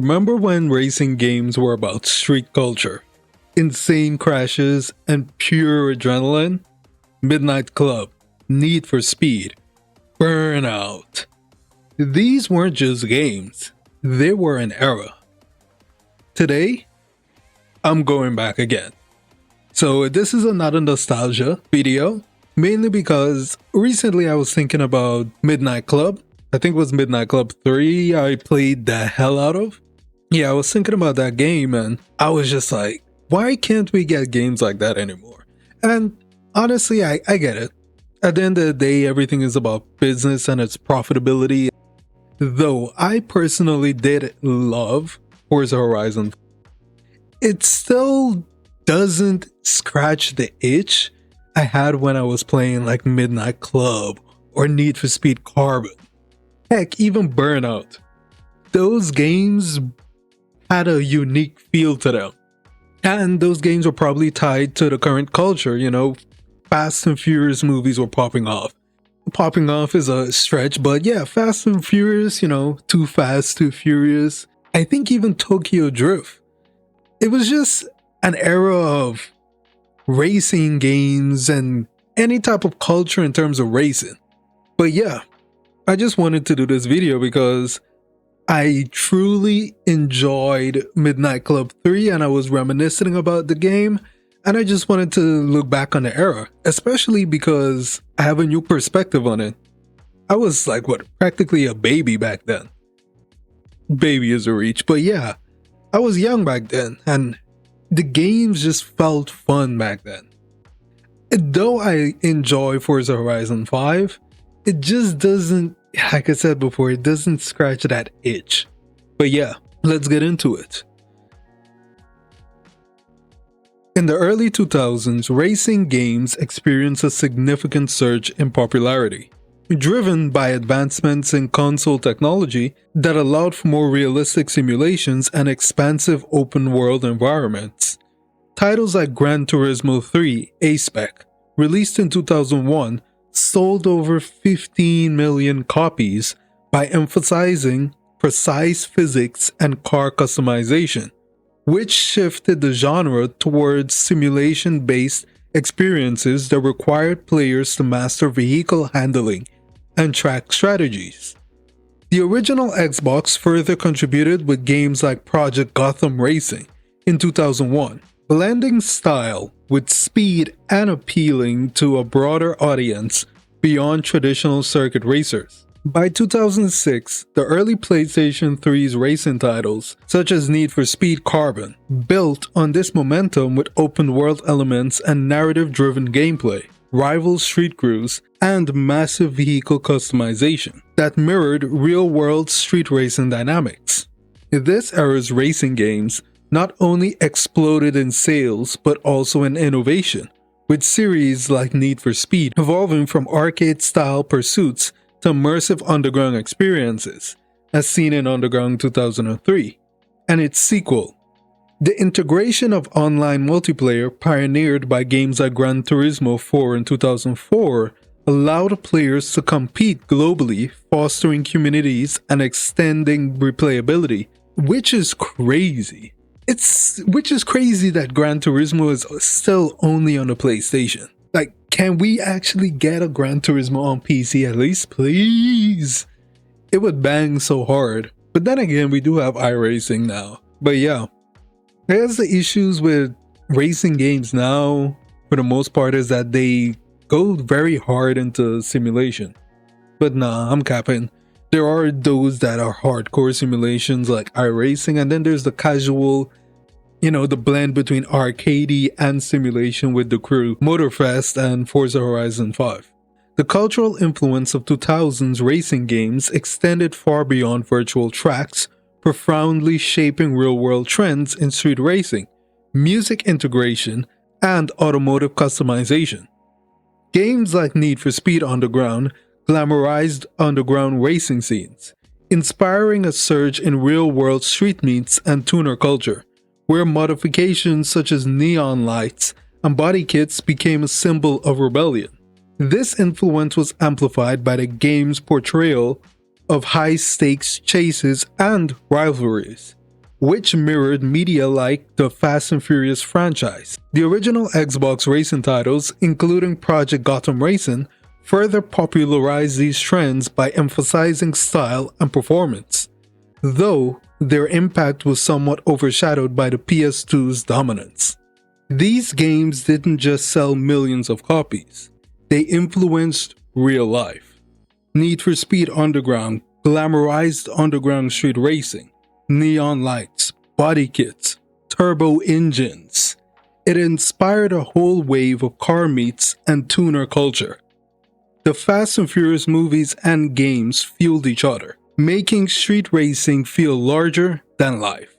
Remember when racing games were about street culture, insane crashes, and pure adrenaline? Midnight Club, Need for Speed, Burnout. These weren't just games, they were an era. Today, I'm going back again. So this is another nostalgia video, mainly because recently I was thinking about Midnight Club. I think it was Midnight Club 3 I played the hell out of. Yeah, I was thinking about that game and I was just like, why can't we get games like that anymore? And honestly, I get it. At the end of the day, everything is about business and its profitability. Though I personally did love Forza Horizon, it still doesn't scratch the itch I had when I was playing like Midnight Club or Need for Speed Carbon. Heck, even Burnout. Those games had a unique feel to them. And those games were probably tied to the current culture, Fast and Furious movies were popping off. Popping off is a stretch, but yeah, Fast and Furious, Too Fast, Too Furious. I think even Tokyo Drift. It was just an era of racing games and any type of culture in terms of racing. But yeah, I just wanted to do this video because I truly enjoyed Midnight Club 3 and I was reminiscing about the game, and I just wanted to look back on the era, especially because I have a new perspective on it. I was like, practically a baby back then. Baby is a reach, but yeah, I was young back then and the games just felt fun back then. Though I enjoy Forza Horizon 5, it just doesn't, like I said before, it doesn't scratch that itch. But yeah, let's get into it. In the early 2000s, racing games experienced a significant surge in popularity, driven by advancements in console technology that allowed for more realistic simulations and expansive open-world environments. Titles like Gran Turismo 3 A-Spec, released in 2001, sold over 15 million copies by emphasizing precise physics and car customization, which shifted the genre towards simulation-based experiences that required players to master vehicle handling and track strategies. The original Xbox further contributed with games like Project Gotham Racing in 2001, blending style with speed and appealing to a broader audience beyond traditional circuit racers. By 2006, the early PlayStation 3's racing titles, such as Need for Speed Carbon, built on this momentum with open-world elements and narrative-driven gameplay, rival street crews, and massive vehicle customization that mirrored real-world street racing dynamics. This era's racing games not only exploded in sales but also in innovation, with series like Need for Speed evolving from arcade-style pursuits to immersive underground experiences, as seen in Underground 2003, and its sequel. The integration of online multiplayer pioneered by games like Gran Turismo 4 in 2004 allowed players to compete globally, fostering communities and extending replayability, which is crazy. Which is crazy that Gran Turismo is still only on the PlayStation. Like, can we actually get a Gran Turismo on PC at least, please? It would bang so hard. But then again, we do have iRacing now. But yeah, I guess the issues with racing games now, for the most part, is that they go very hard into simulation. But nah, I'm capping. There are those that are hardcore simulations like iRacing, and then there's the casual, the blend between arcadey and simulation with The Crew, Motorfest, and Forza Horizon 5. The cultural influence of 2000s racing games extended far beyond virtual tracks, profoundly shaping real-world trends in street racing, music integration, and automotive customization. Games like Need for Speed Underground glamorized underground racing scenes, inspiring a surge in real-world street meets and tuner culture, where modifications such as neon lights and body kits became a symbol of rebellion. This influence was amplified by the game's portrayal of high-stakes chases and rivalries, which mirrored media like the Fast and Furious franchise. The original Xbox racing titles, including Project Gotham Racing, further popularized these trends by emphasizing style and performance, though their impact was somewhat overshadowed by the PS2's dominance. These games didn't just sell millions of copies, they influenced real life. Need for Speed Underground glamorized underground street racing, neon lights, body kits, turbo engines. It inspired a whole wave of car meets and tuner culture. The Fast and Furious movies and games fueled each other, making street racing feel larger than life.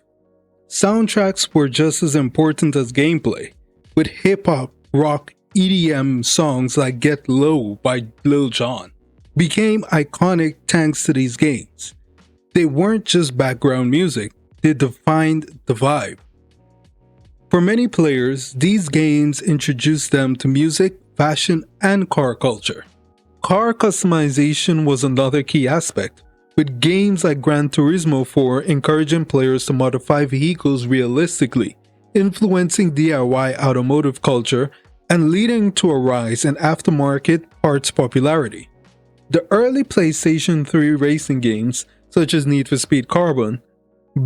Soundtracks were just as important as gameplay, with hip-hop, rock, EDM songs like Get Low by Lil Jon became iconic thanks to these games. They weren't just background music, they defined the vibe. For many players, these games introduced them to music, fashion, and car culture. Car customization was another key aspect, with games like Gran Turismo 4 encouraging players to modify vehicles realistically, influencing DIY automotive culture and leading to a rise in aftermarket parts popularity. The early PlayStation 3 racing games, such as Need for Speed Carbon,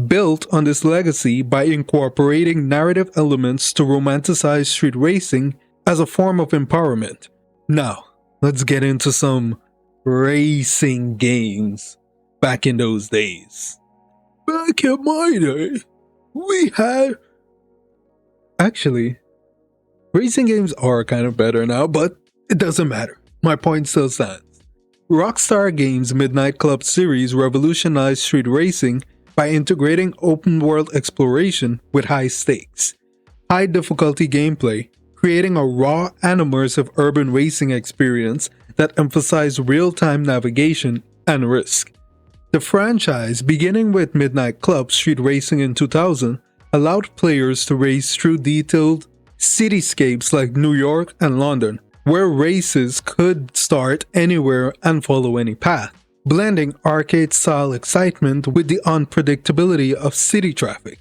built on this legacy by incorporating narrative elements to romanticize street racing as a form of empowerment. Now, let's get into some racing games back in those days. Back in my day, we had... Actually, racing games are kind of better now, but it doesn't matter. My point still stands. Rockstar Games' Midnight Club series revolutionized street racing by integrating open-world exploration with high stakes, high-difficulty gameplay, creating a raw and immersive urban racing experience that emphasized real-time navigation and risk. The franchise, beginning with Midnight Club Street Racing in 2000, allowed players to race through detailed cityscapes like New York and London, where races could start anywhere and follow any path, blending arcade-style excitement with the unpredictability of city traffic.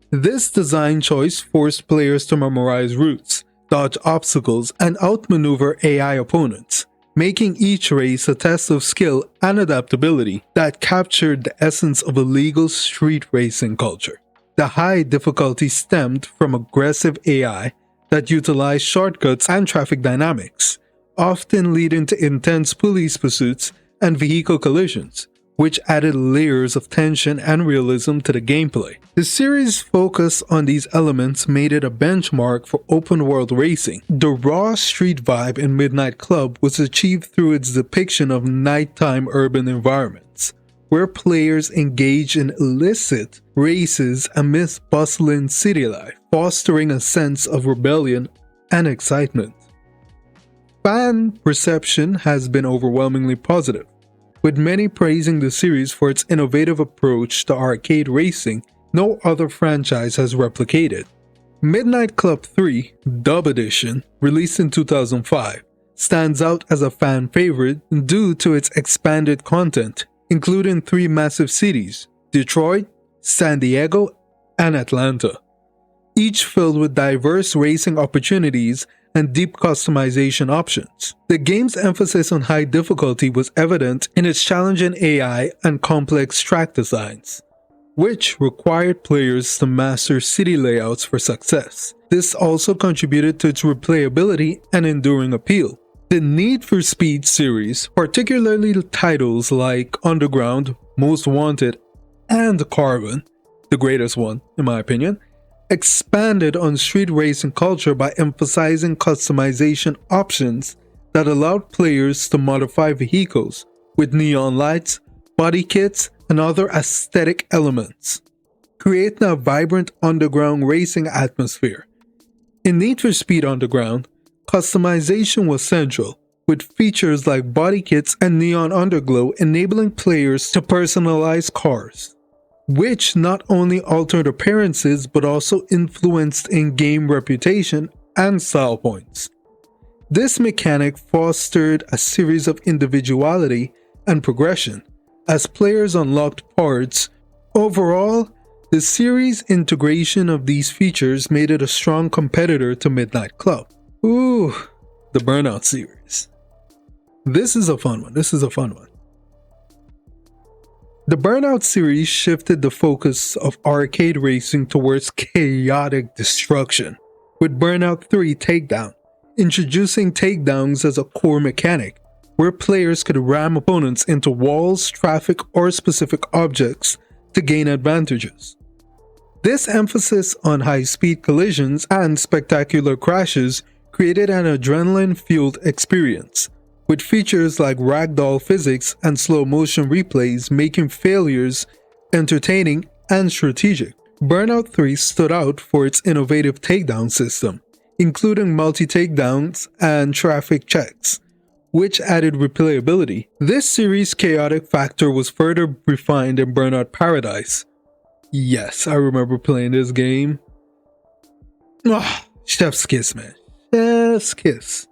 This design choice forced players to memorize routes, dodge obstacles, and outmaneuver AI opponents, making each race a test of skill and adaptability that captured the essence of a legal street racing culture. The high difficulty stemmed from aggressive AI that utilized shortcuts and traffic dynamics, often leading to intense police pursuits and vehicle collisions, which added layers of tension and realism to the gameplay. The series' focus on these elements made it a benchmark for open-world racing. The raw street vibe in Midnight Club was achieved through its depiction of nighttime urban environments, where players engage in illicit races amidst bustling city life, fostering a sense of rebellion and excitement. Fan reception has been overwhelmingly positive, with many praising the series for its innovative approach to arcade racing no other franchise has replicated. Midnight Club 3 Dub Edition, released in 2005, stands out as a fan favorite due to its expanded content, including 3 massive cities: Detroit, San Diego, and Atlanta, each filled with diverse racing opportunities and deep customization options. The game's emphasis on high difficulty was evident in its challenging AI and complex track designs, which required players to master city layouts for success. This also contributed to its replayability and enduring appeal. The Need for Speed series, particularly titles like Underground, Most Wanted, and Carbon, the greatest one in my opinion, expanded on street racing culture by emphasizing customization options that allowed players to modify vehicles with neon lights, body kits, and other aesthetic elements, creating a vibrant underground racing atmosphere. In Need for Speed Underground, customization was central, with features like body kits and neon underglow enabling players to personalize cars, which not only altered appearances but also influenced in-game reputation and style points. This mechanic fostered a series of individuality and progression as players unlocked parts. Overall, The series' integration of these features made it a strong competitor to Midnight Club. Ooh, the Burnout series. This is a fun one. The Burnout series shifted the focus of arcade racing towards chaotic destruction, with Burnout 3 Takedown, introducing takedowns as a core mechanic, where players could ram opponents into walls, traffic, or specific objects to gain advantages. This emphasis on high-speed collisions and spectacular crashes created an adrenaline-fueled experience, with features like ragdoll physics and slow-motion replays making failures entertaining and strategic. Burnout 3 stood out for its innovative takedown system, including multi-takedowns and traffic checks, which added replayability. This series' chaotic factor was further refined in Burnout Paradise. Yes, I remember playing this game. Chef's kiss, man. Chef's kiss.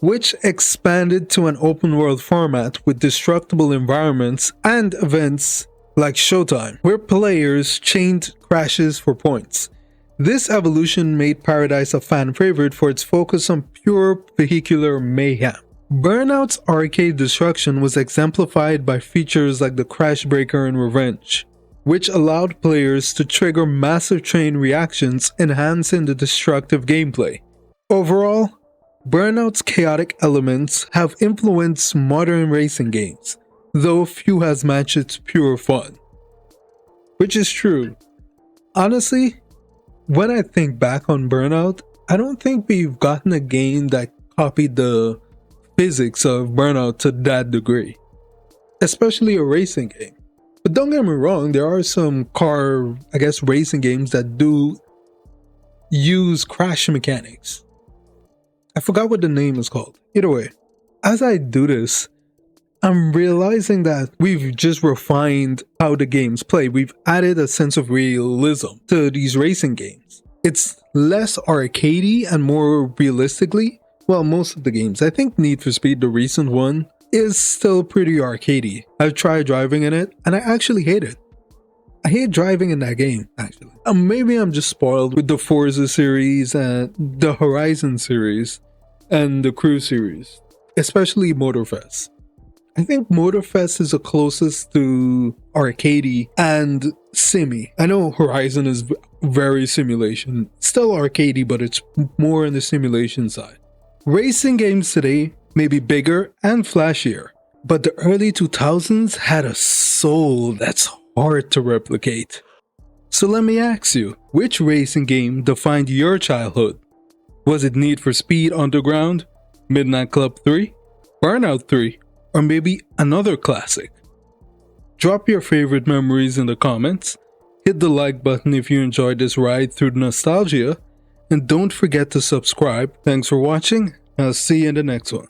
Which expanded to an open world format with destructible environments and events like Showtime, where players chained crashes for points. This evolution made Paradise a fan favorite for its focus on pure vehicular mayhem. Burnout's arcade destruction was exemplified by features like the Crash Breaker and Revenge, which allowed players to trigger massive chain reactions, enhancing the destructive gameplay. Overall, Burnout's chaotic elements have influenced modern racing games, though few has matched its pure fun. Which is true. Honestly, when I think back on Burnout, I don't think we've gotten a game that copied the physics of Burnout to that degree, especially a racing game. But don't get me wrong, there are some car, racing games that do use crash mechanics. I forgot what the name is called. Either way, as I do this, I'm realizing that we've just refined how the games play. We've added a sense of realism to these racing games. It's less arcadey and more realistically. Well, most of the games. I think Need for Speed, the recent one, is still pretty arcadey. I've tried driving in it, and I actually hate it. I hate driving in that game, actually. Maybe I'm just spoiled with the Forza series and the Horizon series and the Crew series, especially Motorfest. I think Motorfest is the closest to arcadey and simmy. I know Horizon is very simulation. Still arcadey, but it's more on the simulation side. Racing games today may be bigger and flashier, but the early 2000s had a soul that's hard to replicate. So let me ask you, which racing game defined your childhood? Was it Need for Speed Underground, Midnight Club 3, Burnout 3, or maybe another classic? Drop your favorite memories in the comments, hit the like button if you enjoyed this ride through nostalgia, and don't forget to subscribe. Thanks for watching, and I'll see you in the next one.